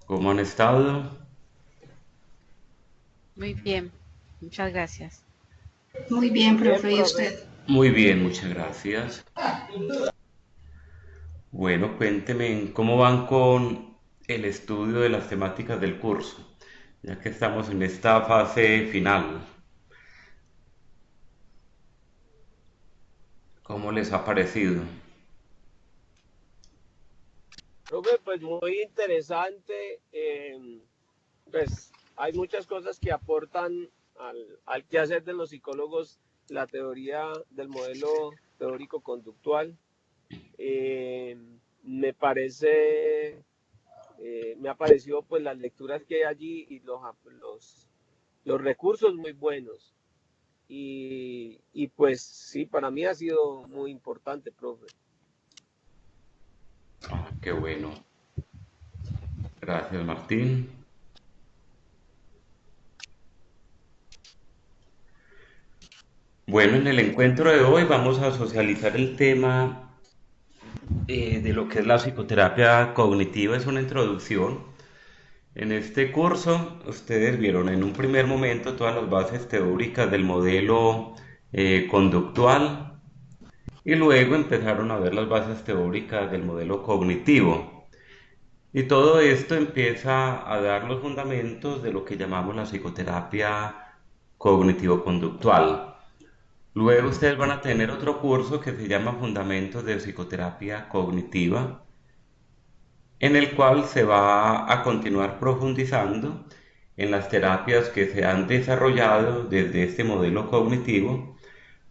¿Cómo han estado? Muy bien, muchas gracias. Muy bien, Bien, profe, ¿y profe. usted? Muy bien, muchas gracias. Bueno, cuénteme cómo van con el estudio de las temáticas del curso, ya que estamos en esta fase final. ¿Cómo les ha parecido? Profe, pues muy interesante. Pues hay muchas cosas que aportan al quehacer de los psicólogos la teoría del modelo teórico conductual. Eh, me parece, me ha parecido pues las lecturas que hay allí y los recursos muy buenos. Y pues sí, para mí ha sido muy importante, profe. Ah, qué bueno. Gracias, Martín. Bueno, en el encuentro de hoy vamos a socializar el tema de lo que es la psicoterapia cognitiva. Es una introducción. En este curso, ustedes vieron en un primer momento todas las bases teóricas del modelo conductual y luego empezaron a ver las bases teóricas del modelo cognitivo. Y todo esto empieza a dar los fundamentos de lo que llamamos la psicoterapia cognitivo-conductual. Luego ustedes van a tener otro curso que se llama Fundamentos de Psicoterapia Cognitiva, en el cual se va a continuar profundizando en las terapias que se han desarrollado desde este modelo cognitivo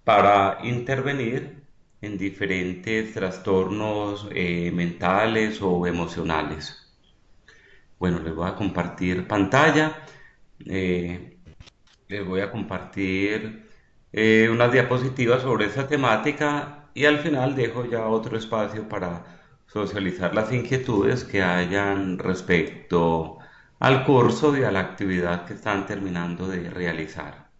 para intervenir en diferentes trastornos mentales o emocionales. Bueno, les voy a compartir pantalla, eh, les voy a compartir unas diapositivas sobre esta temática y al final dejo ya otro espacio para socializar las inquietudes que hayan respecto al curso y a la actividad que están terminando de realizar.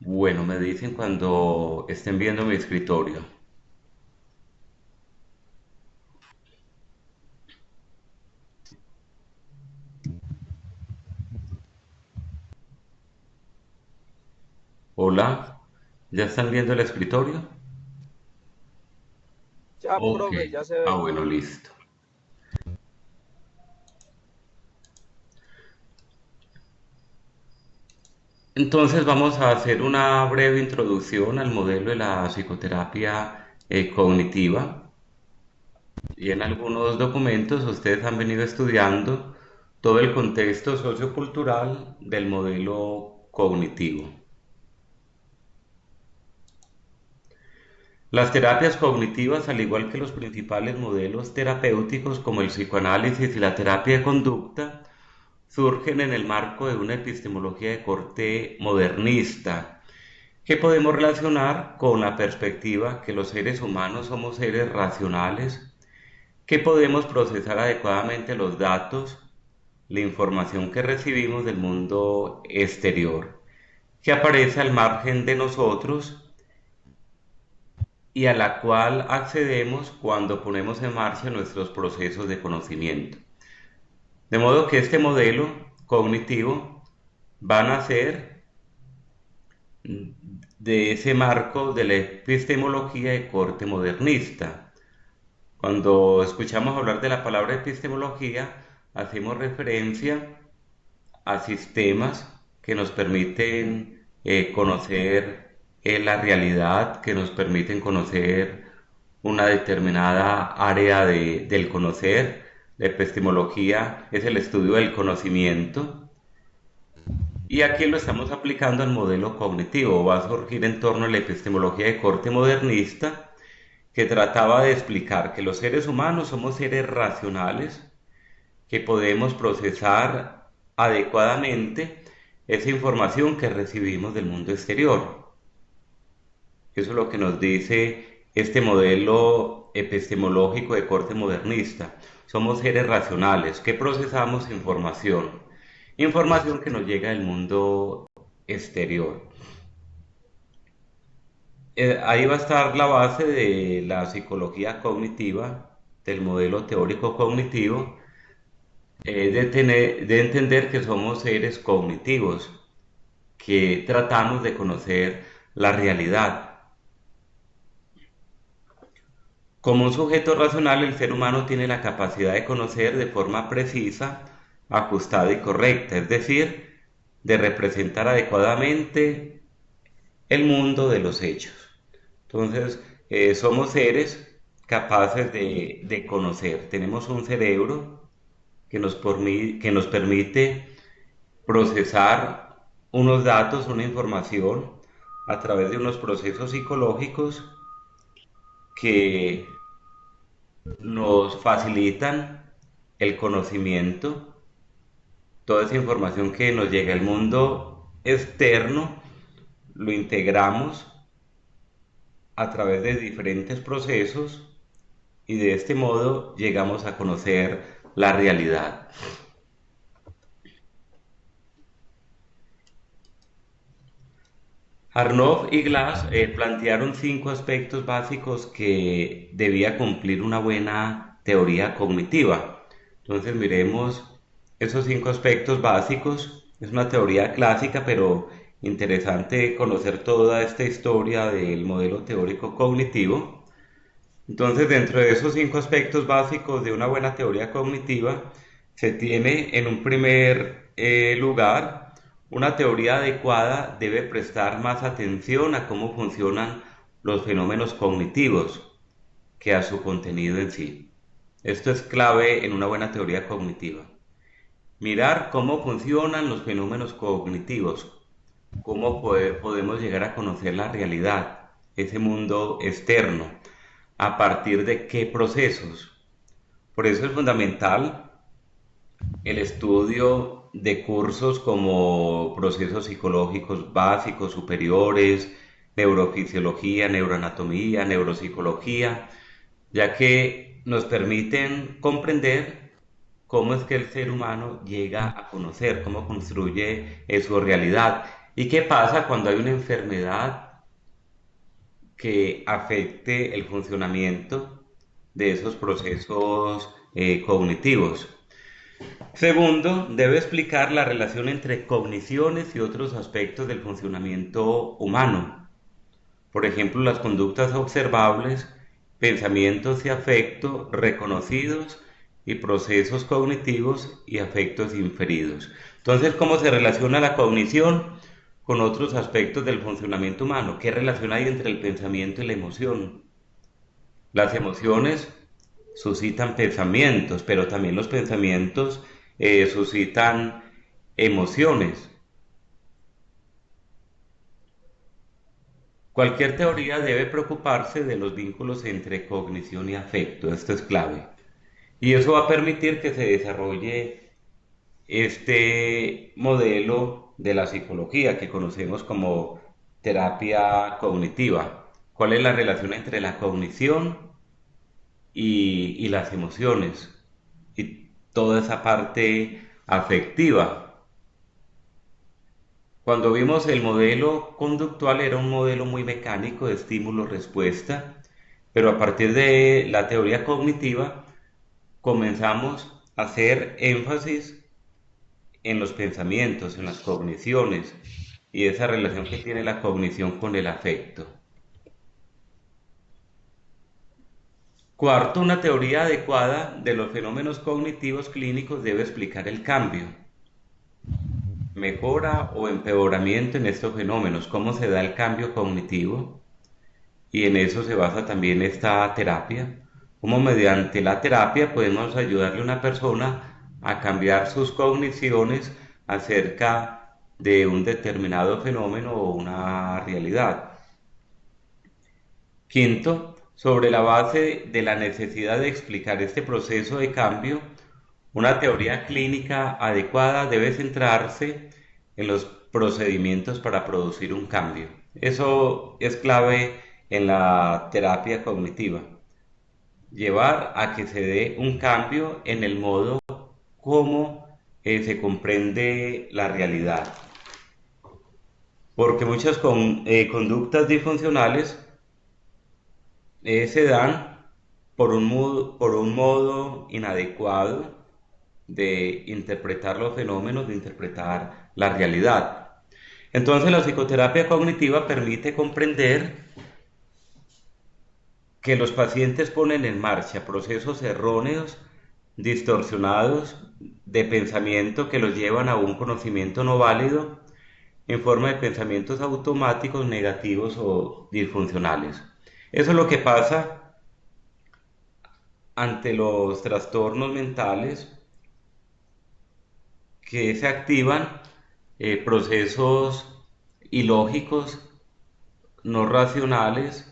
Bueno, me dicen cuando estén viendo mi escritorio. Hola, ¿ya están viendo el escritorio? Ya, Ok, profe, ya se ah ve. bueno, listo. Entonces vamos a hacer una breve introducción al modelo de la psicoterapia cognitiva y en algunos documentos ustedes han venido estudiando todo el contexto sociocultural del modelo cognitivo. Las terapias cognitivas, al igual que los principales modelos terapéuticos como el psicoanálisis y la terapia de conducta, surgen en el marco de una epistemología de corte modernista que podemos relacionar con la perspectiva que los seres humanos somos seres racionales, que podemos procesar adecuadamente los datos, la información que recibimos del mundo exterior, que aparece al margen de nosotros y a la cual accedemos cuando ponemos en marcha nuestros procesos de conocimiento. De modo que este modelo cognitivo va a nacer de ese marco de la epistemología de corte modernista. Cuando escuchamos hablar de la palabra epistemología, hacemos referencia a sistemas que nos permiten conocer la realidad, que nos permiten conocer una determinada área del conocer. La epistemología es el estudio del conocimiento y aquí lo estamos aplicando al modelo cognitivo. Va a surgir en torno a la epistemología de corte modernista que trataba de explicar que los seres humanos somos seres racionales, que podemos procesar adecuadamente esa información que recibimos del mundo exterior. Eso es lo que nos dice este modelo epistemológico de corte modernista. Somos seres racionales que procesamos información, información que nos llega del mundo exterior. Ahí va a estar la base de la psicología cognitiva, del modelo teórico cognitivo, de entender que somos seres cognitivos, que tratamos de conocer la realidad. Como un sujeto racional, el ser humano tiene la capacidad de conocer de forma precisa, ajustada y correcta, es decir, de representar adecuadamente el mundo de los hechos. Entonces, somos seres capaces de conocer. Tenemos un cerebro que nos permite procesar unos datos, una información, a través de unos procesos psicológicos que nos facilitan el conocimiento, toda esa información que nos llega al mundo externo, lo integramos a través de diferentes procesos y de este modo llegamos a conocer la realidad. Arnaud y Glass plantearon 5 aspectos básicos que debía cumplir una buena teoría cognitiva. Entonces miremos esos 5 aspectos básicos. Es una teoría clásica, pero interesante conocer toda esta historia del modelo teórico cognitivo. Entonces, dentro de esos 5 aspectos básicos de una buena teoría cognitiva, se tiene en un primer lugar, una teoría adecuada debe prestar más atención a cómo funcionan los fenómenos cognitivos que a su contenido en sí. Esto es clave en una buena teoría cognitiva. Mirar cómo funcionan los fenómenos cognitivos, cómo podemos llegar a conocer la realidad, ese mundo externo, a partir de qué procesos. Por eso es fundamental el estudio de cursos como procesos psicológicos básicos, superiores, neurofisiología, neuroanatomía, neuropsicología, ya que nos permiten comprender cómo es que el ser humano llega a conocer, cómo construye su realidad y qué pasa cuando hay una enfermedad que afecte el funcionamiento de esos procesos cognitivos. Segundo, debe explicar la relación entre cogniciones y otros aspectos del funcionamiento humano. Por ejemplo, las conductas observables, pensamientos y afectos reconocidos y procesos cognitivos y afectos inferidos. Entonces, ¿cómo se relaciona la cognición con otros aspectos del funcionamiento humano? ¿Qué relación hay entre el pensamiento y la emoción? Las emociones suscitan pensamientos, pero también los pensamientos suscitan emociones. Cualquier teoría debe preocuparse de los vínculos entre cognición y afecto, esto es clave. Y eso va a permitir que se desarrolle este modelo de la psicología que conocemos como terapia cognitiva. ¿Cuál es la relación entre la cognición y las emociones y toda esa parte afectiva? Cuando vimos el modelo conductual era un modelo muy mecánico de estímulo-respuesta, pero a partir de la teoría cognitiva comenzamos a hacer énfasis en los pensamientos, en las cogniciones y esa relación que tiene la cognición con el afecto. Cuarto, una teoría adecuada de los fenómenos cognitivos clínicos debe explicar el cambio, mejora o empeoramiento en estos fenómenos, cómo se da el cambio cognitivo, y en eso se basa también esta terapia, cómo mediante la terapia podemos ayudarle a una persona a cambiar sus cogniciones acerca de un determinado fenómeno o una realidad. Quinto, sobre la base de la necesidad de explicar este proceso de cambio, una teoría clínica adecuada debe centrarse en los procedimientos para producir un cambio. Eso es clave en la terapia cognitiva. Llevar a que se dé un cambio en el modo como se comprende la realidad. Porque muchas conductas disfuncionales se dan por un modo inadecuado de interpretar los fenómenos, de interpretar la realidad. Entonces la psicoterapia cognitiva permite comprender que los pacientes ponen en marcha procesos erróneos, distorsionados de pensamiento que los llevan a un conocimiento no válido en forma de pensamientos automáticos, negativos o disfuncionales. Eso es lo que pasa ante los trastornos mentales, que se activan procesos ilógicos, no racionales,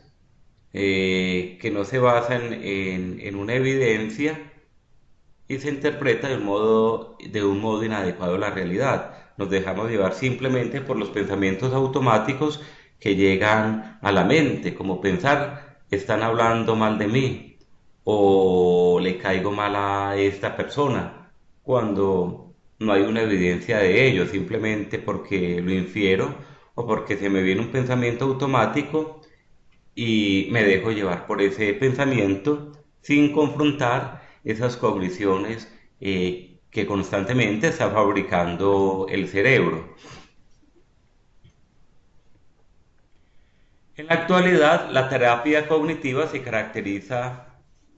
que no se basan en una evidencia y se interpreta de un modo inadecuado a la realidad. Nos dejamos llevar simplemente por los pensamientos automáticos que llegan a la mente, como pensar, están hablando mal de mí o le caigo mal a esta persona, cuando no hay una evidencia de ello, simplemente porque lo infiero o porque se me viene un pensamiento automático y me dejo llevar por ese pensamiento sin confrontar esas cogniciones que constantemente está fabricando el cerebro. En la actualidad, la terapia cognitiva se caracteriza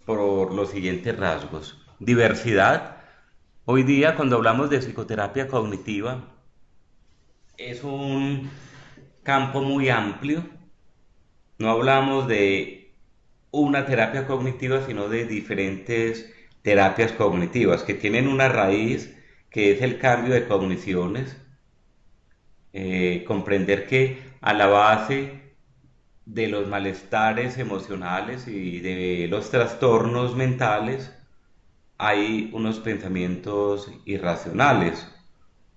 por los siguientes rasgos. Diversidad. Hoy día, cuando hablamos de psicoterapia cognitiva, es un campo muy amplio. No hablamos de una terapia cognitiva, sino de diferentes terapias cognitivas que tienen una raíz que es el cambio de cogniciones. Comprender que a la base de los malestares emocionales y de los trastornos mentales hay unos pensamientos irracionales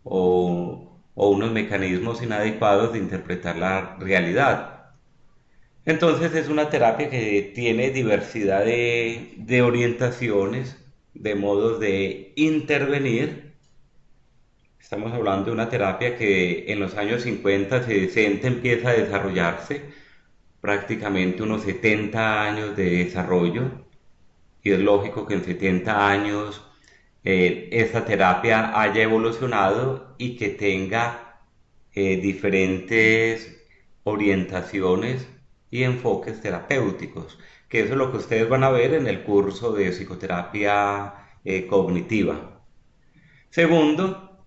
o unos mecanismos inadecuados de interpretar la realidad. Entonces es una terapia que tiene diversidad de orientaciones, de modos de intervenir. Estamos hablando de una terapia que en los años 50, 60 empieza a desarrollarse, prácticamente unos 70 años de desarrollo, y es lógico que en 70 años esta terapia haya evolucionado y que tenga diferentes orientaciones y enfoques terapéuticos, que eso es lo que ustedes van a ver en el curso de psicoterapia cognitiva. Segundo,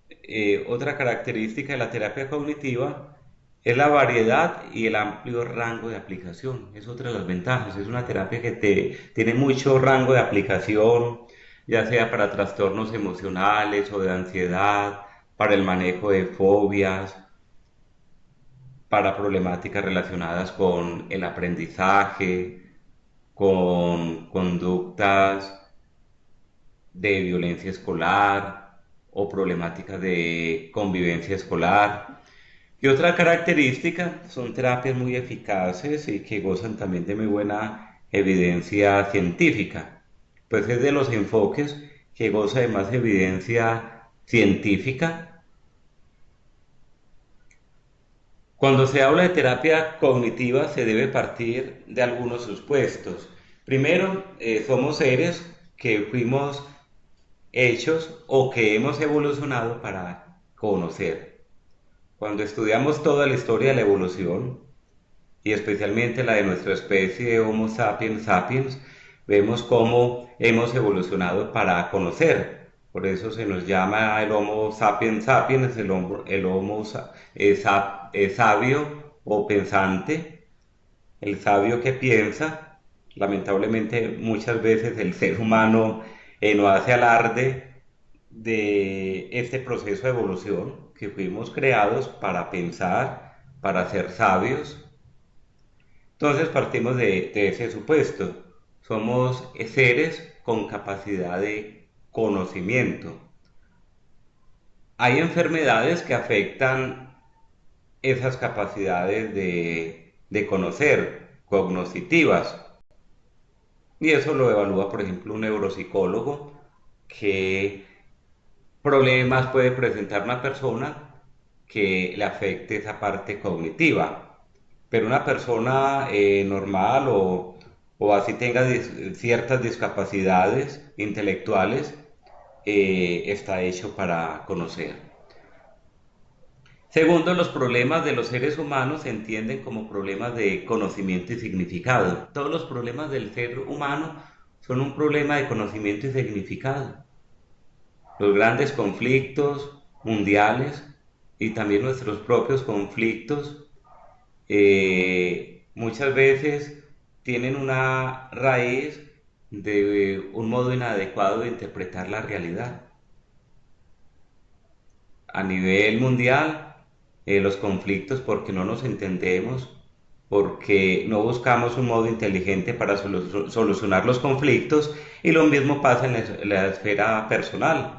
otra característica de la terapia cognitiva es la variedad y el amplio rango de aplicación. Es otra de las ventajas. Es una terapia que tiene mucho rango de aplicación, ya sea para trastornos emocionales o de ansiedad, para el manejo de fobias, para problemáticas relacionadas con el aprendizaje, con conductas de violencia escolar o problemáticas de convivencia escolar. Y otra característica, son terapias muy eficaces y que gozan también de muy buena evidencia científica. Pues es de los enfoques que goza de más evidencia científica. Cuando se habla de terapia cognitiva se debe partir de algunos supuestos. Primero, somos seres que fuimos hechos o que hemos evolucionado para conocer. Cuando estudiamos toda la historia de la evolución, y especialmente la de nuestra especie Homo sapiens sapiens, vemos cómo hemos evolucionado para conocer. Por eso se nos llama el Homo sapiens sapiens, sabio o pensante, el sabio que piensa. Lamentablemente muchas veces el ser humano no hace alarde de este proceso de evolución, que fuimos creados para pensar, para ser sabios. Entonces partimos de ese supuesto. Somos seres con capacidad de conocimiento. Hay enfermedades que afectan esas capacidades de conocer, cognitivas. Y eso lo evalúa, por ejemplo, un neuropsicólogo. ¿Qué problemas puede presentar una persona que le afecte esa parte cognitiva? Pero una persona normal o así tenga ciertas discapacidades intelectuales, está hecho para conocer. Segundo, los problemas de los seres humanos se entienden como problemas de conocimiento y significado. Todos los problemas del ser humano son un problema de conocimiento y significado. Los grandes conflictos mundiales y también nuestros propios conflictos muchas veces tienen una raíz de un modo inadecuado de interpretar la realidad. A nivel mundial, los conflictos porque no nos entendemos, porque no buscamos un modo inteligente para solucionar los conflictos, y lo mismo pasa en la esfera personal.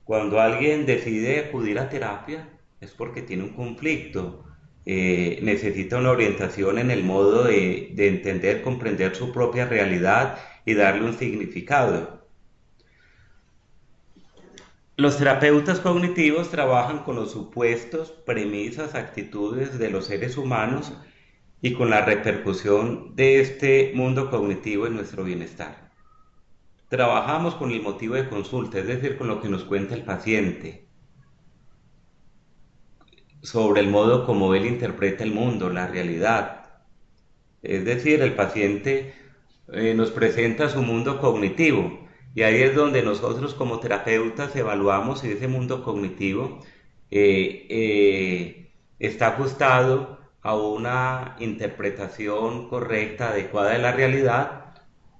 Cuando alguien decide acudir a terapia es porque tiene un conflicto, necesita una orientación en el modo de entender, comprender su propia realidad y darle un significado. Los terapeutas cognitivos trabajan con los supuestos, premisas, actitudes de los seres humanos y con la repercusión de este mundo cognitivo en nuestro bienestar. Trabajamos con el motivo de consulta, es decir, con lo que nos cuenta el paciente, sobre el modo como él interpreta el mundo, la realidad. Es decir, el paciente nos presenta su mundo cognitivo, y ahí es donde nosotros como terapeutas evaluamos si ese mundo cognitivo está ajustado a una interpretación correcta, adecuada de la realidad,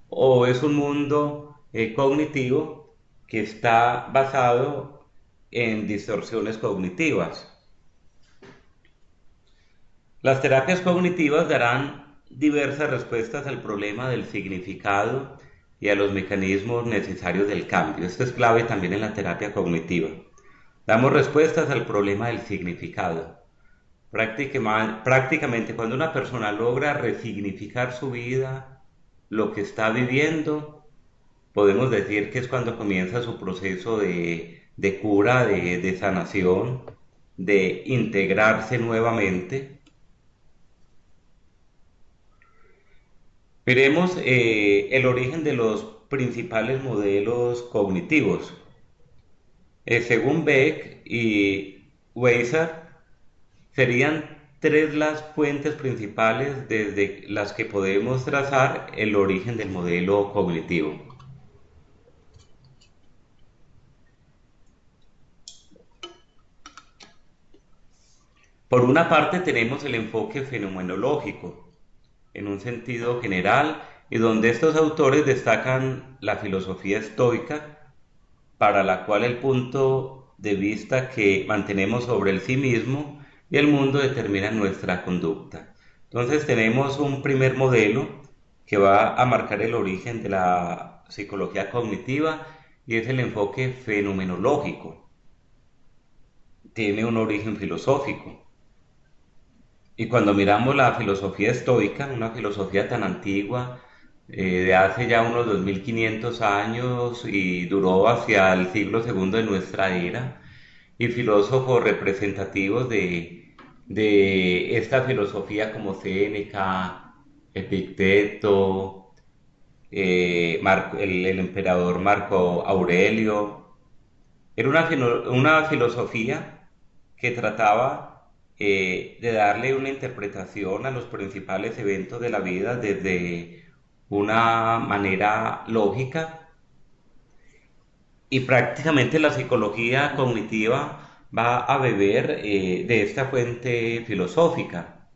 o es un mundo cognitivo que está basado en distorsiones cognitivas. Las terapias cognitivas darán diversas respuestas al problema del significado y a los mecanismos necesarios del cambio. Esto es clave también en la terapia cognitiva. Damos respuestas al problema del significado. Prácticamente cuando una persona logra resignificar su vida, lo que está viviendo, podemos decir que es cuando comienza su proceso de cura, de sanación, de integrarse nuevamente. Veremos el origen de los principales modelos cognitivos. Según Beck y Weiser, serían tres las fuentes principales desde las que podemos trazar el origen del modelo cognitivo. Por una parte tenemos el enfoque fenomenológico, en un sentido general, y donde estos autores destacan la filosofía estoica, para la cual el punto de vista que mantenemos sobre el sí mismo y el mundo determina nuestra conducta. Entonces tenemos un primer modelo que va a marcar el origen de la psicología cognitiva, y es el enfoque fenomenológico. Tiene un origen filosófico. Y cuando miramos la filosofía estoica, una filosofía tan antigua, de hace ya unos 2500 años y duró hacia el siglo segundo de nuestra era, y filósofos representativos de esta filosofía como Séneca, Epicteto, el emperador Marco Aurelio, era una filosofía que trataba de darle una interpretación a los principales eventos de la vida desde una manera lógica, y prácticamente la psicología cognitiva va a beber de esta fuente filosófica.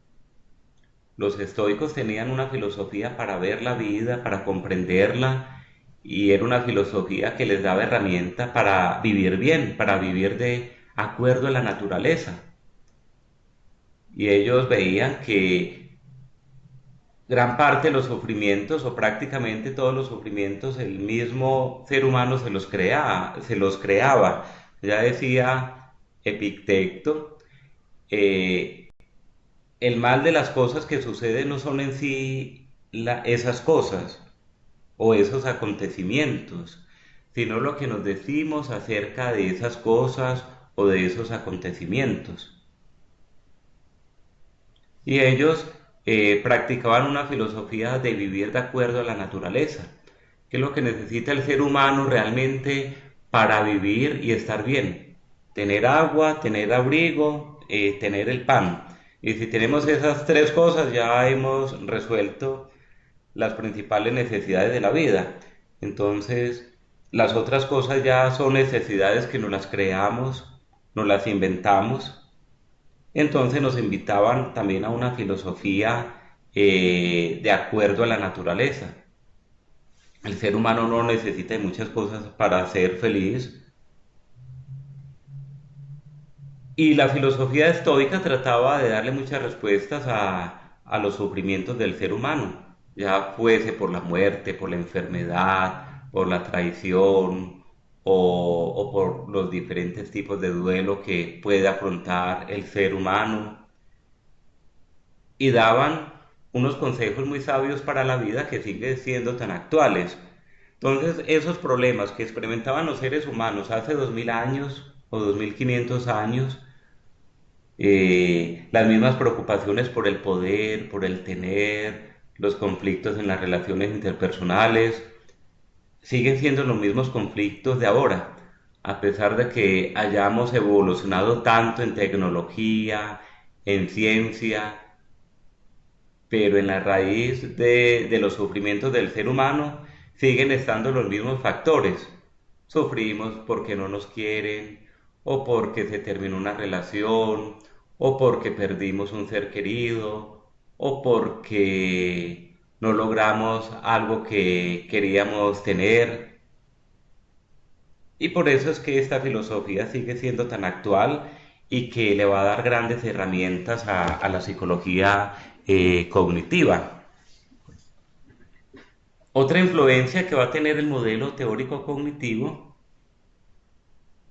Los estoicos tenían una filosofía para ver la vida, para comprenderla, y era una filosofía que les daba herramientas para vivir bien, para vivir de acuerdo a la naturaleza. Y ellos veían que gran parte de los sufrimientos, o prácticamente todos los sufrimientos, el mismo ser humano se los creaba. Ya decía Epicteto, el mal de las cosas que suceden no son en sí esas cosas o esos acontecimientos, sino lo que nos decimos acerca de esas cosas o de esos acontecimientos. Y ellos practicaban una filosofía de vivir de acuerdo a la naturaleza, que es lo que necesita el ser humano realmente para vivir y estar bien. Tener agua, tener abrigo, tener el pan. Y si tenemos esas tres cosas, ya hemos resuelto las principales necesidades de la vida. Entonces, las otras cosas ya son necesidades que nos las creamos, nos las inventamos. Entonces nos invitaban también a una filosofía de acuerdo a la naturaleza. El ser humano no necesita de muchas cosas para ser feliz. Y la filosofía estoica trataba de darle muchas respuestas a los sufrimientos del ser humano, ya fuese por la muerte, por la enfermedad, por la traición o por los diferentes tipos de duelo que puede afrontar el ser humano. Y daban unos consejos muy sabios para la vida que siguen siendo tan actuales. Entonces, esos problemas que experimentaban los seres humanos hace 2000 años o 2500 años, las mismas preocupaciones por el poder, por el tener, los conflictos en las relaciones interpersonales, siguen siendo los mismos conflictos de ahora, a pesar de que hayamos evolucionado tanto en tecnología, en ciencia, pero en la raíz de los sufrimientos del ser humano siguen estando los mismos factores. Sufrimos porque no nos quieren, o porque se terminó una relación, o porque perdimos un ser querido, o porque no logramos algo que queríamos tener. Y por eso es que esta filosofía sigue siendo tan actual y que le va a dar grandes herramientas a la psicología cognitiva. Otra influencia que va a tener el modelo teórico cognitivo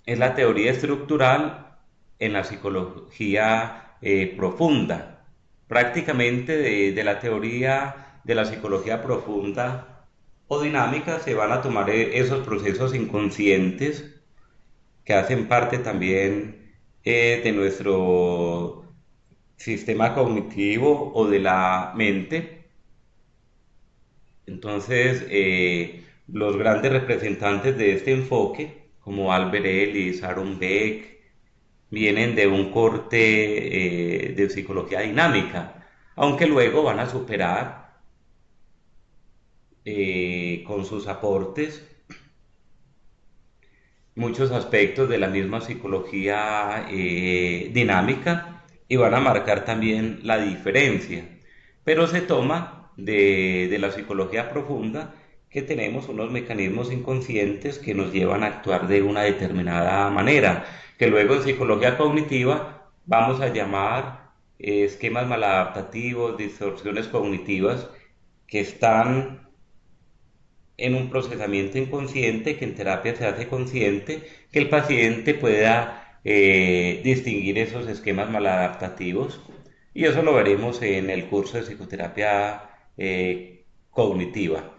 es la teoría estructural en la psicología profunda. Prácticamente de la teoría de la psicología profunda o dinámica se van a tomar esos procesos inconscientes que hacen parte también de nuestro sistema cognitivo o de la mente. Entonces, los grandes representantes de este enfoque, como Albert Ellis, Aaron Beck, vienen de un corte de psicología dinámica, aunque luego van a superar con sus aportes muchos aspectos de la misma psicología dinámica y van a marcar también la diferencia. Pero se toma de la psicología profunda que tenemos unos mecanismos inconscientes que nos llevan a actuar de una determinada manera, que luego en psicología cognitiva vamos a llamar esquemas maladaptativos, distorsiones cognitivas, que están en un procesamiento inconsciente que en terapia se hace consciente, que el paciente pueda distinguir esos esquemas maladaptativos. Y eso lo veremos en el curso de psicoterapia cognitiva.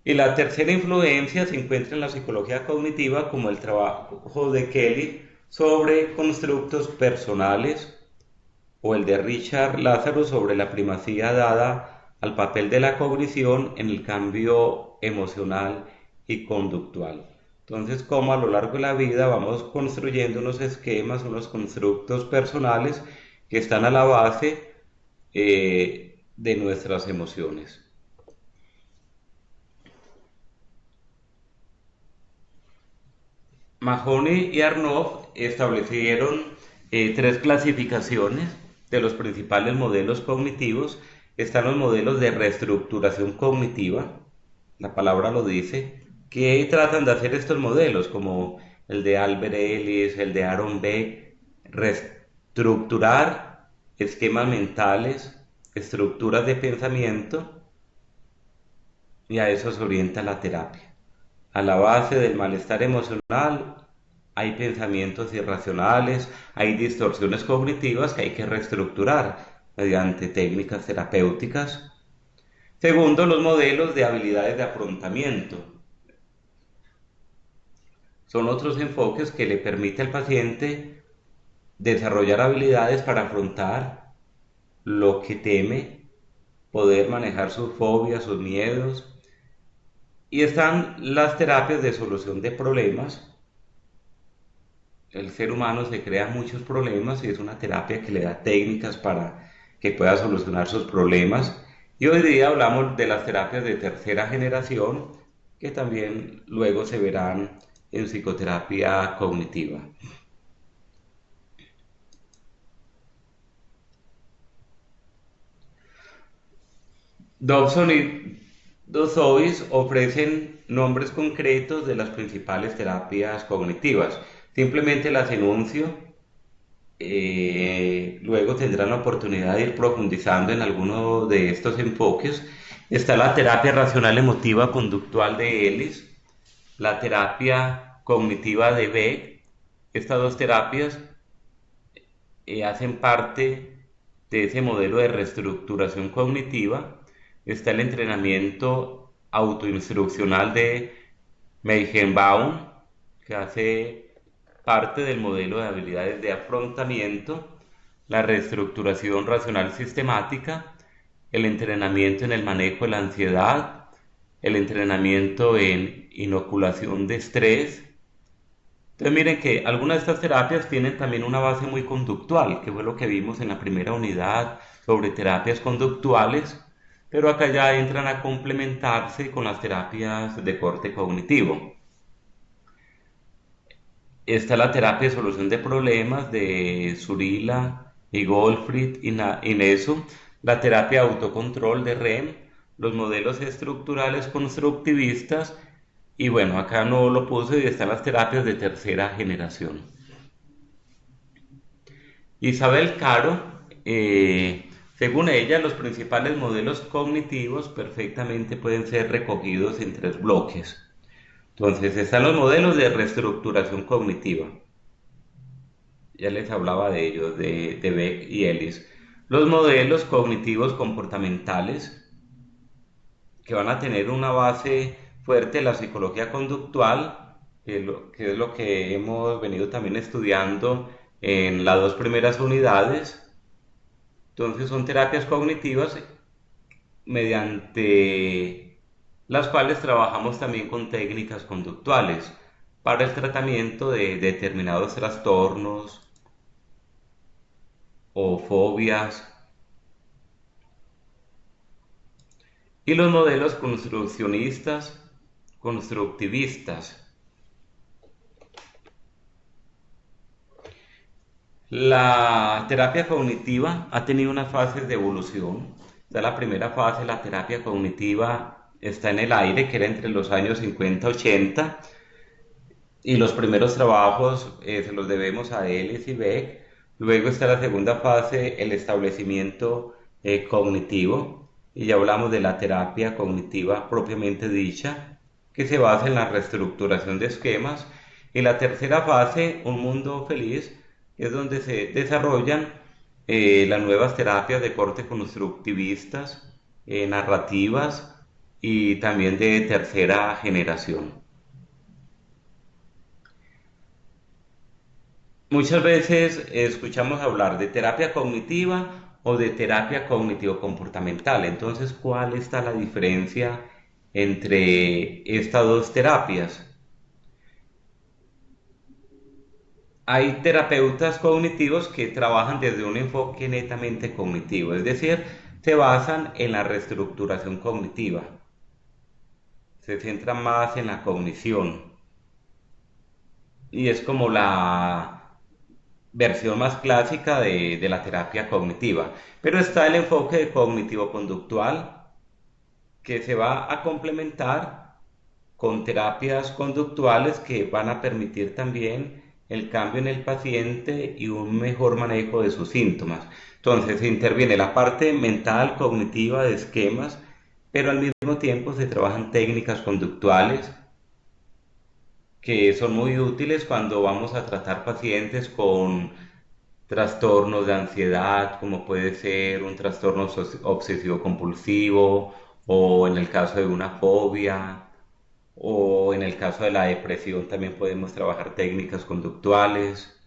Y la tercera influencia se encuentra en la psicología cognitiva, como el trabajo de Kelly sobre constructos personales o el de Richard Lázaro sobre la primacía dada al papel de la cognición en el cambio emocional y conductual. Entonces, cómo a lo largo de la vida vamos construyendo unos esquemas, unos constructos personales que están a la base de nuestras emociones. Mahoney y Arnold establecieron tres clasificaciones de los principales modelos cognitivos. Están los modelos de reestructuración cognitiva, la palabra lo dice, que tratan de hacer estos modelos, como el de Albert Ellis, el de Aaron Beck, reestructurar esquemas mentales, estructuras de pensamiento, y a eso se orienta la terapia. A la base del malestar emocional hay pensamientos irracionales, hay distorsiones cognitivas que hay que reestructurar mediante técnicas terapéuticas. Segundo, los modelos de habilidades de afrontamiento. Son otros enfoques que le permite al paciente desarrollar habilidades para afrontar lo que teme, poder manejar sus fobias, sus miedos, Y están las terapias de solución de problemas. El ser humano se crea muchos problemas y es una terapia que le da técnicas para que pueda solucionar sus problemas. Y hoy día hablamos de las terapias de tercera generación que también luego se verán en psicoterapia cognitiva. Dobson y Dozois ofrecen nombres concretos de las principales terapias cognitivas. Simplemente las enuncio, luego tendrán la oportunidad de ir profundizando en alguno de estos enfoques. Está la terapia racional emotiva conductual de Ellis, la terapia cognitiva de Beck. Estas dos terapias hacen parte de ese modelo de reestructuración cognitiva. Está el entrenamiento autoinstruccional de Meijenbaum, que hace parte del modelo de habilidades de afrontamiento, la reestructuración racional sistemática, el entrenamiento en el manejo de la ansiedad, el entrenamiento en inoculación de estrés. Entonces miren que algunas de estas terapias tienen también una base muy conductual, que fue lo que vimos en la primera unidad sobre terapias conductuales, pero acá ya entran a complementarse con las terapias de corte cognitivo. Está la terapia de solución de problemas de Zurila y Goldfried y Neso, la terapia de autocontrol de REM, los modelos estructurales constructivistas y bueno, acá no lo puse y están las terapias de tercera generación. Isabel Caro, según ella, los principales modelos cognitivos perfectamente pueden ser recogidos en tres bloques. Entonces están los modelos de reestructuración cognitiva. Ya les hablaba de ellos, de Beck y Ellis. Los modelos cognitivos comportamentales, que van a tener una base fuerte en la psicología conductual, que es lo que hemos venido también estudiando en las dos primeras unidades. Entonces son terapias cognitivas mediante las cuales trabajamos también con técnicas conductuales para el tratamiento de determinados trastornos o fobias. Y los modelos construccionistas, constructivistas. La terapia cognitiva ha tenido unas fases de evolución. La primera fase, la terapia cognitiva, está en el aire, que era entre los años 50-80, y los primeros trabajos se los debemos a Ellis y Beck. Luego está la segunda fase, el establecimiento cognitivo, y ya hablamos de la terapia cognitiva propiamente dicha, que se basa en la reestructuración de esquemas. Y la tercera fase, un mundo feliz, es donde se desarrollan las nuevas terapias de corte constructivistas, narrativas y también de tercera generación. Muchas veces escuchamos hablar de terapia cognitiva o de terapia cognitivo-comportamental. Entonces, ¿cuál está la diferencia entre estas dos terapias? Hay terapeutas cognitivos que trabajan desde un enfoque netamente cognitivo, es decir, se basan en la reestructuración cognitiva, se centran más en la cognición y es como la versión más clásica de la terapia cognitiva. Pero está el enfoque cognitivo-conductual que se va a complementar con terapias conductuales que van a permitir también el cambio en el paciente y un mejor manejo de sus síntomas. Entonces interviene la parte mental, cognitiva de esquemas, pero al mismo tiempo se trabajan técnicas conductuales que son muy útiles cuando vamos a tratar pacientes con trastornos de ansiedad, como puede ser un trastorno obsesivo compulsivo, o en el caso de una fobia, o en el caso de la depresión también podemos trabajar técnicas conductuales.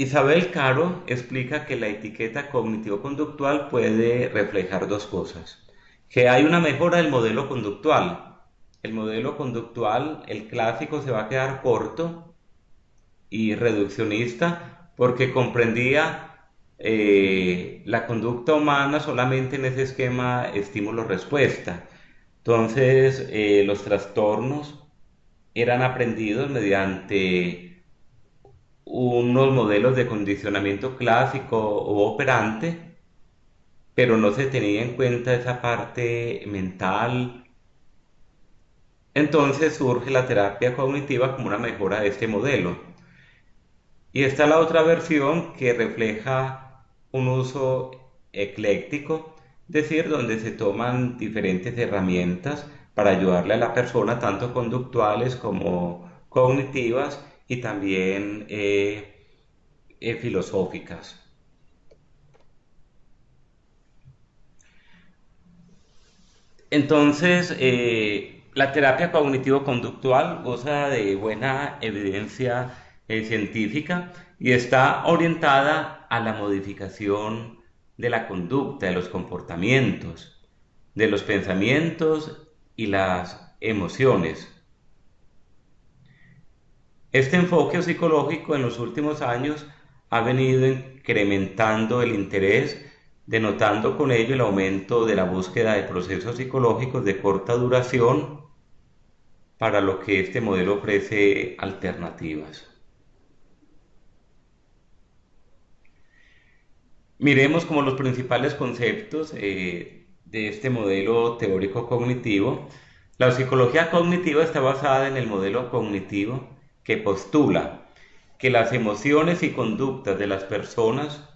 Isabel Caro explica que la etiqueta cognitivo-conductual puede reflejar dos cosas, que hay una mejora del modelo conductual. El modelo conductual, el clásico, se va a quedar corto y reduccionista porque comprendía la conducta humana solamente en ese esquema estímulo-respuesta. Entonces, los trastornos eran aprendidos mediante unos modelos de condicionamiento clásico o operante, pero no se tenía en cuenta esa parte mental. Entonces surge la terapia cognitiva como una mejora de este modelo. Y está la otra versión que refleja un uso ecléctico, es decir, donde se toman diferentes herramientas para ayudarle a la persona, tanto conductuales como cognitivas y también filosóficas. Entonces, la terapia cognitivo-conductual goza de buena evidencia científica y está orientada a la modificación de la conducta, de los comportamientos, de los pensamientos y las emociones. Este enfoque psicológico en los últimos años ha venido incrementando el interés, denotando con ello el aumento de la búsqueda de procesos psicológicos de corta duración para lo que este modelo ofrece alternativas. Miremos como los principales conceptos de este modelo teórico cognitivo. La psicología cognitiva está basada en el modelo cognitivo que postula que las emociones y conductas de las personas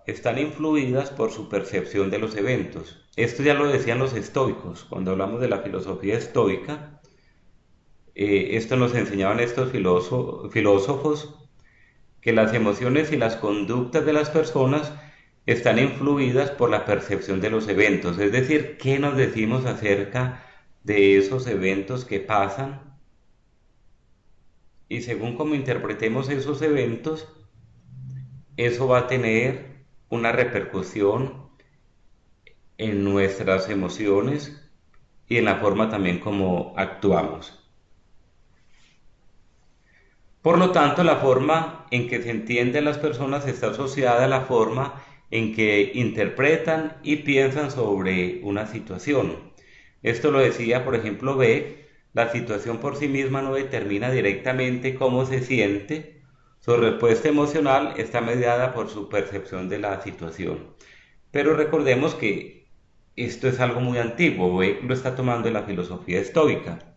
están influidas por su percepción de los eventos. Esto ya lo decían los estoicos, cuando hablamos de la filosofía estoica. Esto nos enseñaban estos filósofos, que las emociones y las conductas de las personas están influidas por la percepción de los eventos, es decir, qué nos decimos acerca de esos eventos que pasan y según cómo interpretemos esos eventos, eso va a tener una repercusión en nuestras emociones y en la forma también como actuamos. Por lo tanto, la forma en que se entiende a las personas está asociada a la forma en que interpretan y piensan sobre una situación. Esto lo decía, por ejemplo, Beck: la situación por sí misma no determina directamente cómo se siente, su respuesta emocional está mediada por su percepción de la situación. Pero recordemos que esto es algo muy antiguo, Beck lo está tomando de la filosofía estoica.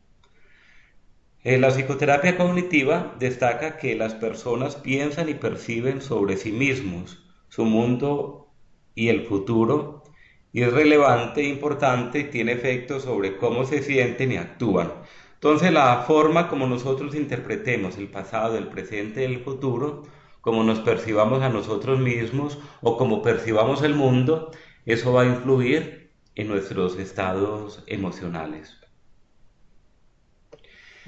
La psicoterapia cognitiva destaca que las personas piensan y perciben sobre sí mismos, su mundo y el futuro, y es relevante e importante y tiene efectos sobre cómo se sienten y actúan. Entonces, la forma como nosotros interpretemos el pasado, el presente y el futuro, como nos percibamos a nosotros mismos o como percibamos el mundo, eso va a influir en nuestros estados emocionales.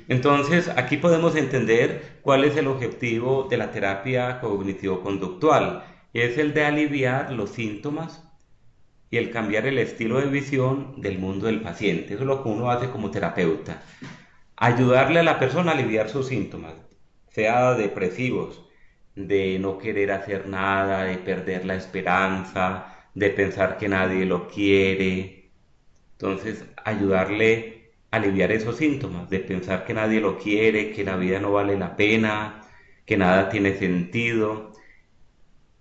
Entonces, aquí podemos entender cuál es el objetivo de la terapia cognitivo-conductual. Es el de aliviar los síntomas y el cambiar el estilo de visión del mundo del paciente. Eso es lo que uno hace como terapeuta. Ayudarle a la persona a aliviar sus síntomas, sea depresivos, de no querer hacer nada, de perder la esperanza, de pensar que nadie lo quiere. Entonces, ayudarle a aliviar esos síntomas, de pensar que nadie lo quiere, que la vida no vale la pena, que nada tiene sentido,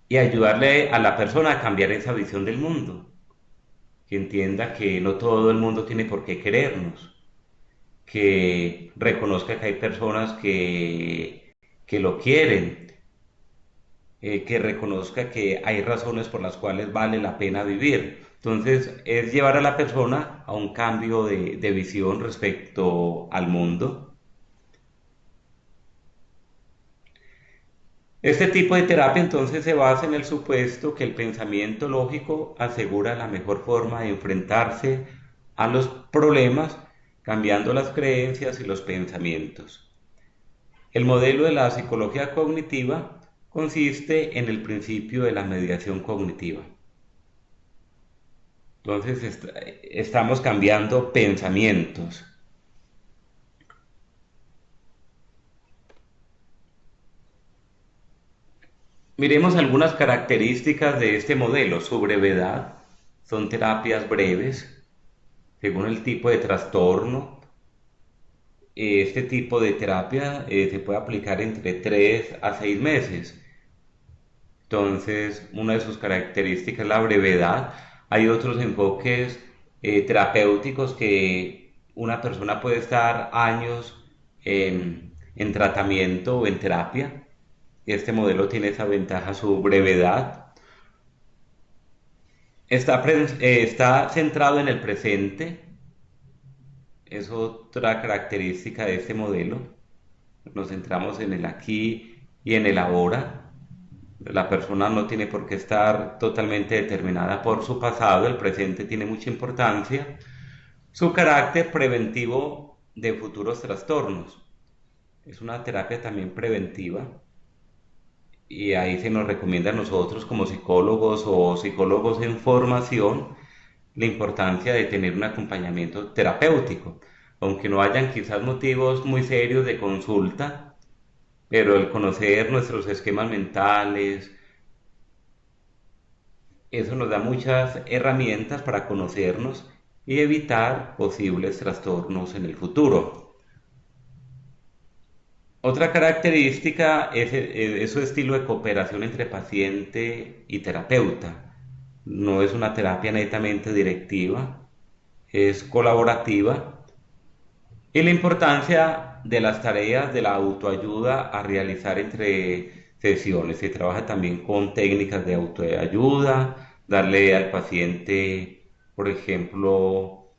y ayudarle a la persona a cambiar esa visión del mundo, que entienda que no todo el mundo tiene por qué querernos, que reconozca que hay personas que lo quieren, que reconozca que hay razones por las cuales vale la pena vivir. Entonces, es llevar a la persona a un cambio de visión respecto al mundo. Este tipo de terapia entonces se basa en el supuesto que el pensamiento lógico asegura la mejor forma de enfrentarse a los problemas, cambiando las creencias y los pensamientos. El modelo de la psicología cognitiva consiste en el principio de la mediación cognitiva. Entonces estamos cambiando pensamientos. Miremos algunas características de este modelo. Su brevedad, son terapias breves, según el tipo de trastorno. Este tipo de terapia se puede aplicar entre 3 a 6 meses. Entonces, una de sus características es la brevedad. Hay otros enfoques terapéuticos que una persona puede estar años en tratamiento o en terapia. Este modelo tiene esa ventaja, su brevedad. Está centrado en el presente. Es otra característica de este modelo. Nos centramos en el aquí y en el ahora. La persona no tiene por qué estar totalmente determinada por su pasado, el presente tiene mucha importancia. Su carácter preventivo de futuros trastornos. Es una terapia también preventiva y ahí se nos recomienda a nosotros como psicólogos o psicólogos en formación la importancia de tener un acompañamiento terapéutico, aunque no hayan quizás motivos muy serios de consulta, pero el conocer nuestros esquemas mentales, eso nos da muchas herramientas para conocernos y evitar posibles trastornos en el futuro. Otra característica es su estilo de cooperación entre paciente y terapeuta. No es una terapia netamente directiva, es colaborativa. Y la importancia de las tareas de la autoayuda a realizar entre sesiones. Se trabaja también con técnicas de autoayuda, darle al paciente, por ejemplo,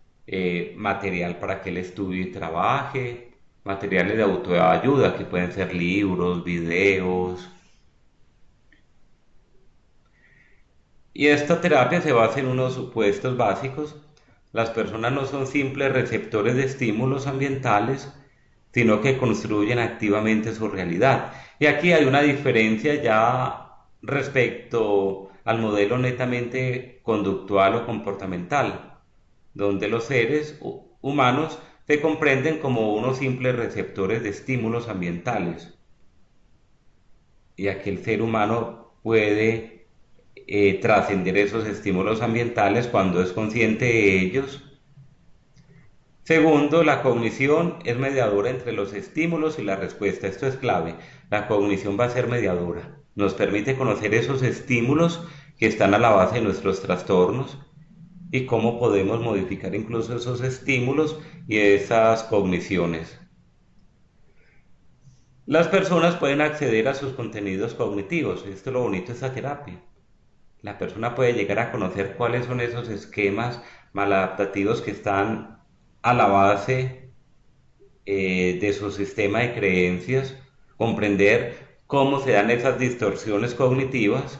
material para que él estudie y trabaje, materiales de autoayuda que pueden ser libros, videos. Y esta terapia se basa en unos supuestos básicos. Las personas no son simples receptores de estímulos ambientales, sino que construyen activamente su realidad. Y aquí hay una diferencia ya respecto al modelo netamente conductual o comportamental, donde los seres humanos se comprenden como unos simples receptores de estímulos ambientales. Y aquí el ser humano puede trascender esos estímulos ambientales cuando es consciente de ellos. Segundo, la cognición es mediadora entre los estímulos y la respuesta. Esto es clave. La cognición va a ser mediadora. Nos permite conocer esos estímulos que están a la base de nuestros trastornos y cómo podemos modificar incluso esos estímulos y esas cogniciones. Las personas pueden acceder a sus contenidos cognitivos. Esto es lo bonito de esta terapia. La persona puede llegar a conocer cuáles son esos esquemas maladaptativos que están a la base de su sistema de creencias, comprender cómo se dan esas distorsiones cognitivas,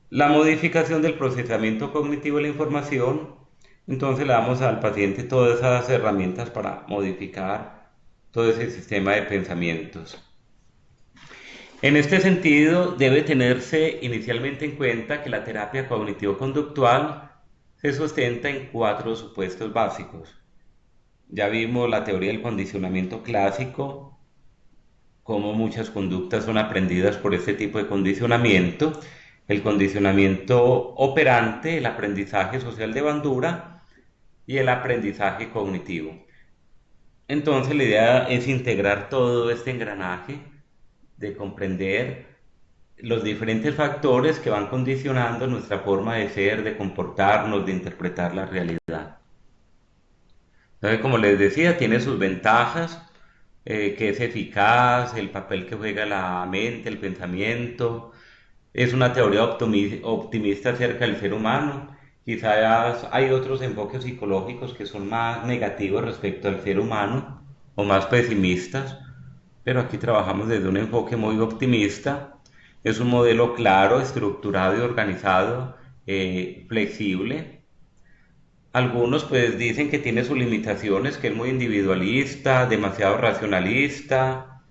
la modificación del procesamiento cognitivo de la información. Entonces le damos al paciente todas esas herramientas para modificar todo ese sistema de pensamientos. En este sentido, debe tenerse inicialmente en cuenta que la terapia cognitivo-conductual se sustenta en 4 supuestos básicos. Ya vimos la teoría del condicionamiento clásico, cómo muchas conductas son aprendidas por este tipo de condicionamiento, el condicionamiento operante, el aprendizaje social de Bandura y el aprendizaje cognitivo. Entonces la idea es integrar todo este engranaje de comprender los diferentes factores que van condicionando nuestra forma de ser, de comportarnos, de interpretar la realidad. Entonces, como les decía, tiene sus ventajas, que es eficaz, el papel que juega la mente, el pensamiento. Es una teoría optimista acerca del ser humano. Quizás hay otros enfoques psicológicos que son más negativos respecto al ser humano o más pesimistas, pero aquí trabajamos desde un enfoque muy optimista. Es un modelo claro, estructurado y organizado, flexible. Algunos pues dicen que tiene sus limitaciones, que es muy individualista, demasiado racionalista,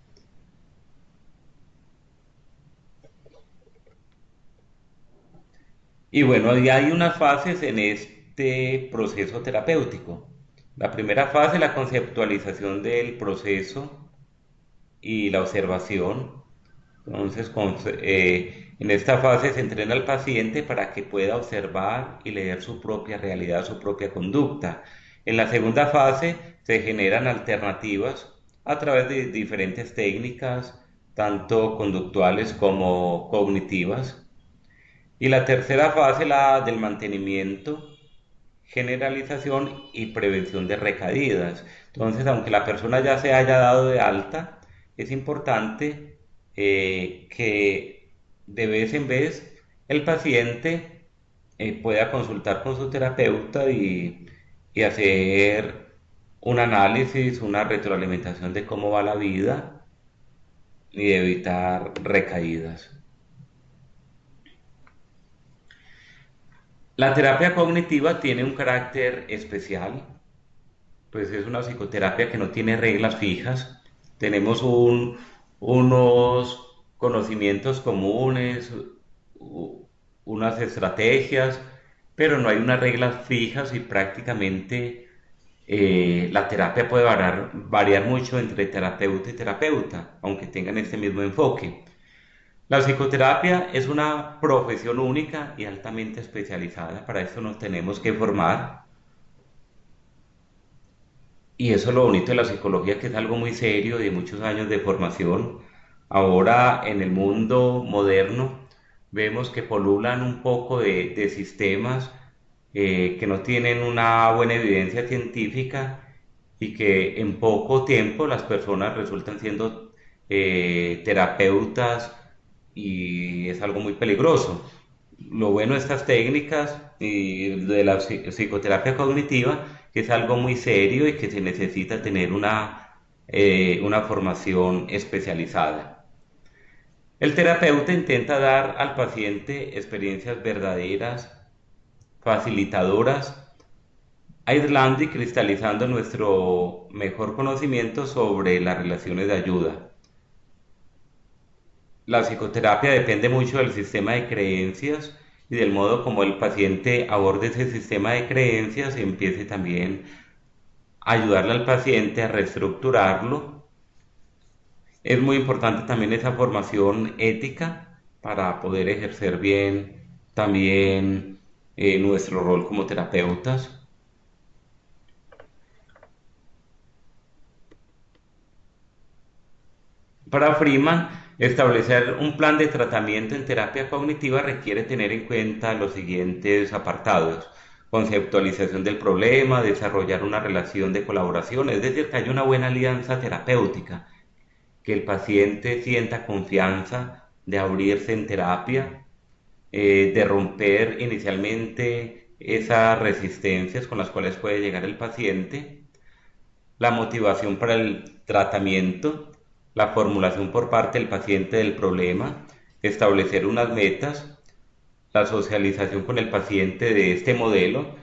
Y bueno, ahí hay unas fases en este proceso terapéutico. La primera fase, la conceptualización del proceso y la observación. Entonces, en esta fase se entrena al paciente para que pueda observar y leer su propia realidad, su propia conducta. En la segunda fase se generan alternativas a través de diferentes técnicas, tanto conductuales como cognitivas. Y la tercera fase, la del mantenimiento, generalización y prevención de recaídas. Entonces, aunque la persona ya se haya dado de alta, es importante que de vez en vez el paciente pueda consultar con su terapeuta y hacer un análisis, una retroalimentación de cómo va la vida y evitar recaídas. La terapia cognitiva tiene un carácter especial, pues es una psicoterapia que no tiene reglas fijas. Tenemos unos conocimientos comunes, unas estrategias, pero no hay unas reglas fijas y prácticamente la terapia puede variar mucho entre terapeuta y terapeuta, aunque tengan este mismo enfoque. La psicoterapia es una profesión única y altamente especializada. Para esto nos tenemos que formar. Y eso es lo bonito de la psicología, que es algo muy serio, de muchos años de formación. Ahora en el mundo moderno vemos que polulan un poco de sistemas que no tienen una buena evidencia científica y que en poco tiempo las personas resultan siendo terapeutas y es algo muy peligroso. Lo bueno de estas técnicas y de la psicoterapia cognitiva, que es algo muy serio y que se necesita tener una formación especializada. El terapeuta intenta dar al paciente experiencias verdaderas, facilitadoras, aislando y cristalizando nuestro mejor conocimiento sobre las relaciones de ayuda. La psicoterapia depende mucho del sistema de creencias y del modo como el paciente aborde ese sistema de creencias y empiece también a ayudarle al paciente a reestructurarlo. Es muy importante también esa formación ética para poder ejercer bien también nuestro rol como terapeutas. Para Freeman, establecer un plan de tratamiento en terapia cognitiva requiere tener en cuenta los siguientes apartados: conceptualización del problema, desarrollar una relación de colaboración, es decir, que haya una buena alianza terapéutica, que el paciente sienta confianza de abrirse en terapia, de romper inicialmente esas resistencias con las cuales puede llegar el paciente, la motivación para el tratamiento, la formulación por parte del paciente del problema, establecer unas metas, la socialización con el paciente de este modelo,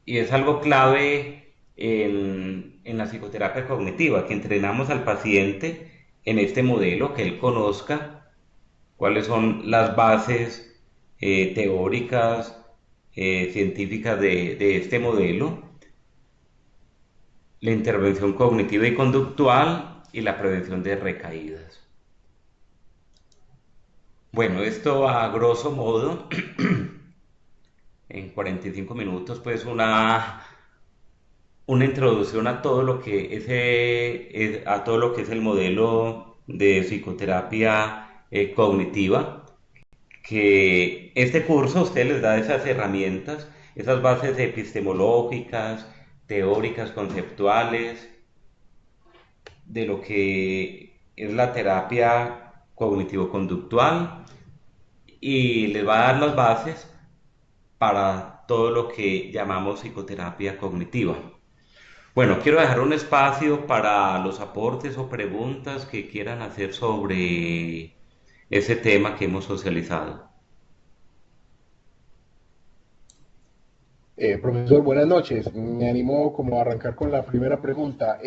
y es algo clave en la psicoterapia cognitiva, que entrenamos al paciente en este modelo, que él conozca cuáles son las bases teóricas, científicas de este modelo, la intervención cognitiva y conductual y la prevención de recaídas. Bueno, esto a grosso modo, en 45 minutos, pues una introducción a todo lo que a todo lo que es el modelo de psicoterapia cognitiva, que este curso a ustedes les da esas herramientas, esas bases epistemológicas, teóricas, conceptuales, de lo que es la terapia cognitivo-conductual y les va a dar las bases para todo lo que llamamos psicoterapia cognitiva. Bueno, quiero dejar un espacio para los aportes o preguntas que quieran hacer sobre ese tema que hemos socializado. Profesor, buenas noches. Me animo como a arrancar con la primera pregunta.